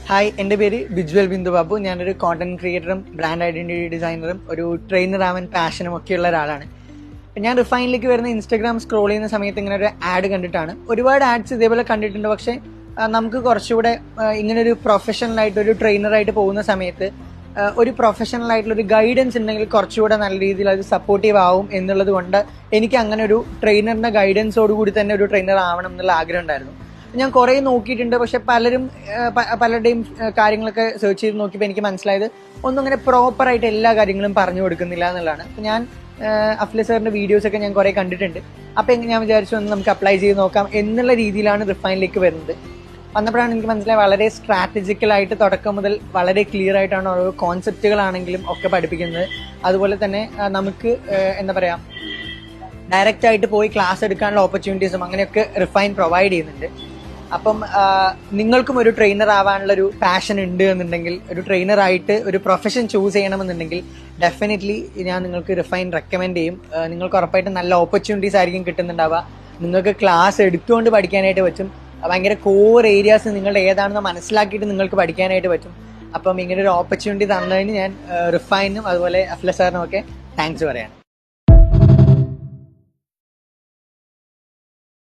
Hi, എൻ്റെ പേര് ബിജ്വൽ ബിന്ദു ബാബു. ഞാനൊരു കോണ്ടന്റ് ക്രിയേറ്ററും ബ്രാൻഡ് ഐഡന്റിറ്റി ഡിസൈനറും ഒരു ട്രെയിനർ ആവാൻ പാഷനും ഒക്കെയുള്ള ഒരാളാണ്. ഞാൻ റിഫൈനിലേക്ക് വരുന്ന ഇൻസ്റ്റാഗ്രാം സ്ക്രോൾ ചെയ്യുന്ന സമയത്ത് ഇങ്ങനെ ഒരു ആഡ് കണ്ടിട്ടാണ്. ഒരുപാട് ആഡ്സ് ഇതേപോലെ കണ്ടിട്ടുണ്ട്. പക്ഷേ നമുക്ക് കുറച്ചുകൂടെ ഇങ്ങനെ ഒരു പ്രൊഫഷണലായിട്ട് ഒരു ട്രെയിനറായിട്ട് പോകുന്ന സമയത്ത് ഒരു പ്രൊഫഷണൽ ആയിട്ടുള്ള ഒരു ഗൈഡൻസ് ഉണ്ടെങ്കിൽ കുറച്ചുകൂടെ നല്ല രീതിയിൽ അത് സപ്പോർട്ടീവ് ആവും എന്നുള്ളത് കൊണ്ട് എനിക്ക് അങ്ങനെ ഒരു ട്രെയിനറിന്റെ ഗൈഡൻസോടുകൂടി തന്നെ ഒരു ട്രെയിനർ ആവണം എന്നുള്ള ആഗ്രഹം ഉണ്ടായിരുന്നു. ഞാൻ കുറേ നോക്കിയിട്ടുണ്ട്. പക്ഷെ പലരുടെയും കാര്യങ്ങളൊക്കെ സെർച്ച് ചെയ്ത് നോക്കിയപ്പോൾ എനിക്ക് മനസ്സിലായത് ഒന്നും അങ്ങനെ പ്രോപ്പറായിട്ട് എല്ലാ കാര്യങ്ങളും പറഞ്ഞു കൊടുക്കുന്നില്ല എന്നുള്ളതാണ്. അപ്പം ഞാൻ അഫ്ല സാറിന്റെ വീഡിയോസൊക്കെ ഞാൻ കുറേ കണ്ടിട്ടുണ്ട്. അപ്പം ഞാൻ വിചാരിച്ചു ഒന്ന് നമുക്ക് അപ്ലൈ ചെയ്ത് നോക്കാം എന്നുള്ള രീതിയിലാണ് റിഫൈനിലേക്ക് വരുന്നത്. വന്നപ്പോഴാണ് എനിക്ക് മനസ്സിലായത് വളരെ സ്ട്രാറ്റജിക്കലായിട്ട് തുടക്കം മുതൽ വളരെ ക്ലിയർ ആയിട്ടാണ് ഓരോ കോൺസെപ്റ്റുകളാണെങ്കിലും ഒക്കെ പഠിപ്പിക്കുന്നത്. അതുപോലെ തന്നെ നമുക്ക് എന്താ പറയുക, ഡയറക്റ്റ് ആയിട്ട് പോയി ക്ലാസ് എടുക്കാനുള്ള ഓപ്പർച്യൂണിറ്റീസും അങ്ങനെയൊക്കെ റിഫൈൻ പ്രൊവൈഡ് ചെയ്യുന്നുണ്ട്. അപ്പം നിങ്ങൾക്കും ഒരു ട്രെയിനർ ആവാനുള്ള ഒരു പാഷൻ ഉണ്ട് എന്നുണ്ടെങ്കിൽ, ഒരു ട്രെയിനറായിട്ട് ഒരു പ്രൊഫഷൻ ചൂസ് ചെയ്യണമെന്നുണ്ടെങ്കിൽ ഡെഫിനറ്റ്ലി ഞാൻ നിങ്ങൾക്ക് റിഫൈൻ റെക്കമെൻഡ് ചെയ്യും. നിങ്ങൾക്ക് ഉറപ്പായിട്ടും നല്ല ഓപ്പർച്യൂണിറ്റീസ് ആയിരിക്കും കിട്ടുന്നുണ്ടാവുക. നിങ്ങൾക്ക് ക്ലാസ് എടുത്തുകൊണ്ട് പഠിക്കാനായിട്ട് പറ്റും. ഭയങ്കര കോർ ഏരിയാസ് നിങ്ങളുടെ ഏതാണെന്ന് മനസ്സിലാക്കിയിട്ട് നിങ്ങൾക്ക് പഠിക്കാനായിട്ട് പറ്റും. അപ്പം ഇങ്ങനെ ഒരു ഓപ്പർച്യൂണിറ്റി തന്നതിന് ഞാൻ റിഫൈനും അതുപോലെ അഫ്ല സാറിനും ഒക്കെ താങ്ക്സ് പറയാണ്.